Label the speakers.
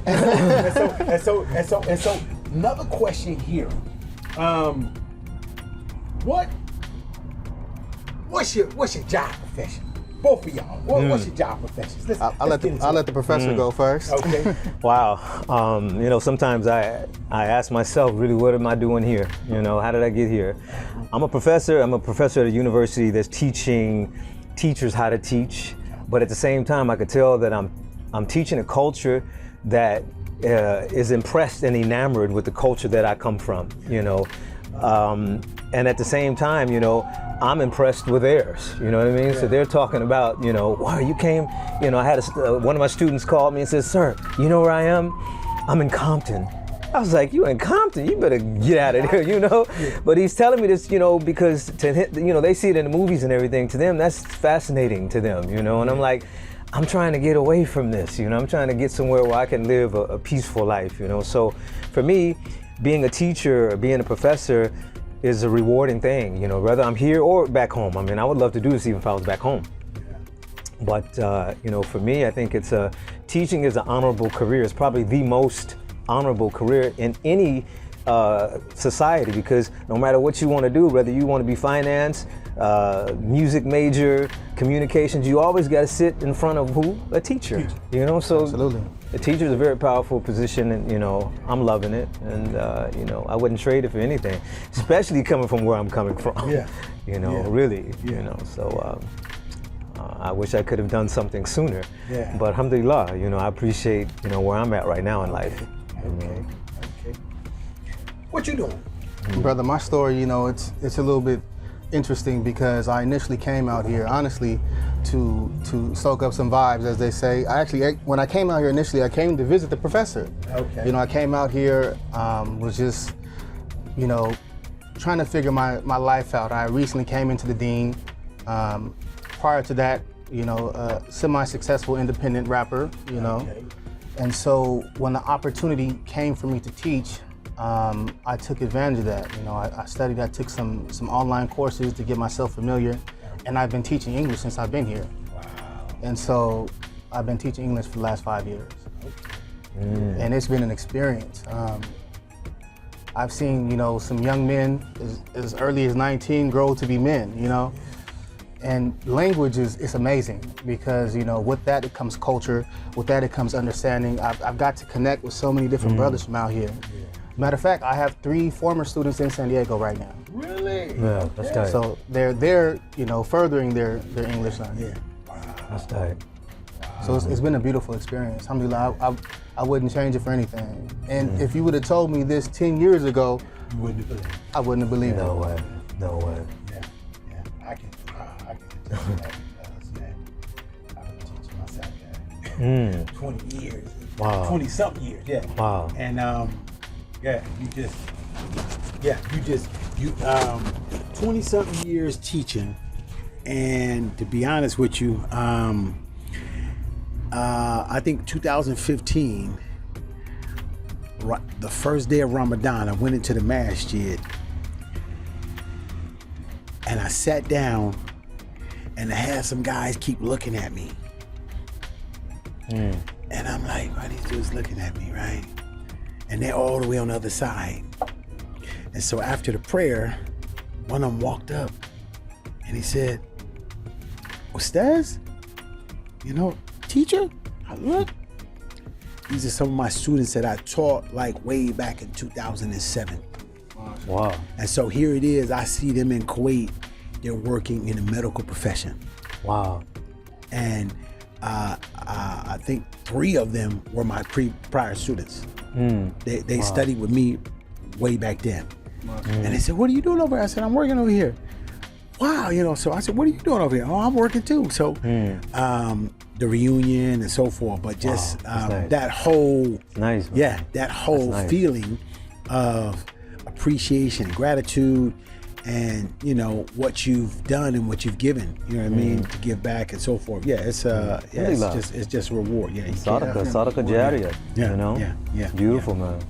Speaker 1: And so, another question here. What's your job profession? Both of y'all. What's your job professions?
Speaker 2: I'll let the professor go first.
Speaker 1: Okay.
Speaker 3: Wow. Sometimes I ask myself, really, what am I doing here? How did I get here? I'm a professor at a university that's teaching teachers how to teach, but at the same time, I could tell that I'm teaching a culture that is impressed and enamored with the culture that I come from, and at the same time, I'm impressed with theirs, you know what I mean? Yeah. So they're talking about, wow, you came, I had one of my students called me and said, sir, you know where I am? I'm in Compton. I was like, you in Compton? You better get out of there, Yeah. But he's telling me this, because they see it in the movies and everything. To them, that's fascinating to them, and I'm like, I'm trying to get away from this, I'm trying to get somewhere where I can live a peaceful life, So for me, being a teacher or being a professor is a rewarding thing, whether I'm here or back home. I mean, I would love to do this even if I was back home. But, for me, I think teaching is an honorable career. It's probably the most honorable career in any society, because no matter what you want to do, whether you want to be finance, music major, communications, you always got to sit in front of who? A teacher. So
Speaker 2: absolutely.
Speaker 3: A teacher is a very powerful position, and I'm loving it, and I wouldn't trade it for anything, especially coming from where I'm coming from.
Speaker 1: Yeah.
Speaker 3: Really. So I wish I could have done something sooner.
Speaker 1: Yeah.
Speaker 3: But alhamdulillah, I appreciate where I'm at right now in life.
Speaker 1: Okay. What you doing?
Speaker 2: Brother, my story, it's a little bit interesting because I initially came out here, honestly, to soak up some vibes, as they say. When I came out here initially, I came to visit the professor.
Speaker 1: Okay.
Speaker 2: I came out here, was just, trying to figure my life out. I recently came into the dean. Prior to that, a semi-successful independent rapper,
Speaker 1: Okay.
Speaker 2: And so when the opportunity came for me to teach, I took advantage of that. I studied, I took some online courses to get myself familiar, and I've been teaching English since I've been here.
Speaker 1: Wow.
Speaker 2: And so I've been teaching English for the last 5 years. And it's been an experience. I've seen, some young men as early as 19 grow to be men, And language is amazing because, with that it comes culture, with that it comes understanding. I've got to connect with so many different brothers from out here.
Speaker 1: Yeah.
Speaker 2: Matter of fact, I have 3 former students in San Diego right now.
Speaker 1: Really?
Speaker 3: Yeah, that's tight.
Speaker 2: So they're furthering their English learning.
Speaker 1: Yeah. Wow.
Speaker 3: That's tight.
Speaker 2: So it's been a beautiful experience. Alhamdulillah, I wouldn't change it for anything. And if you would have told me this 10 years ago,
Speaker 1: You wouldn't have believed it.
Speaker 2: I wouldn't have believed
Speaker 3: No
Speaker 2: it.
Speaker 3: way. No way.
Speaker 1: Yeah. I can tell you that because, man, I've been teaching myself that 20 years.
Speaker 3: Wow.
Speaker 1: 20-something years, yeah.
Speaker 3: Wow.
Speaker 1: And you 20-something years teaching, and to be honest with you, I think 2015, the first day of Ramadan, I went into the masjid and I sat down and I had some guys keep looking at me. And I'm like, why are these dudes looking at me, right? And they're all the way on the other side. And so after the prayer, one of them walked up and he said, Ustaz, teacher? I look. These are some of my students that I taught like way back in 2007.
Speaker 3: Wow.
Speaker 1: And so here it is, I see them in Kuwait, they're working in the medical profession.
Speaker 3: Wow.
Speaker 1: And I think 3 of them were my prior students. They studied with me way back then. And they said, what are you doing over here? I said, I'm working over here. Wow, so I said, what are you doing over here? Oh, I'm working too. So the reunion and so forth, but just
Speaker 3: nice.
Speaker 1: that whole,
Speaker 3: Nice, man.
Speaker 1: yeah, that whole
Speaker 3: nice.
Speaker 1: feeling of appreciation, gratitude, and what you've done and what you've given, you know what I mean, to give back and so forth. Yeah, it's it's just a reward. Yeah, you can't-
Speaker 3: Sadaqah jariyah,
Speaker 1: Yeah,
Speaker 3: you know?
Speaker 1: yeah.
Speaker 3: It's beautiful, man.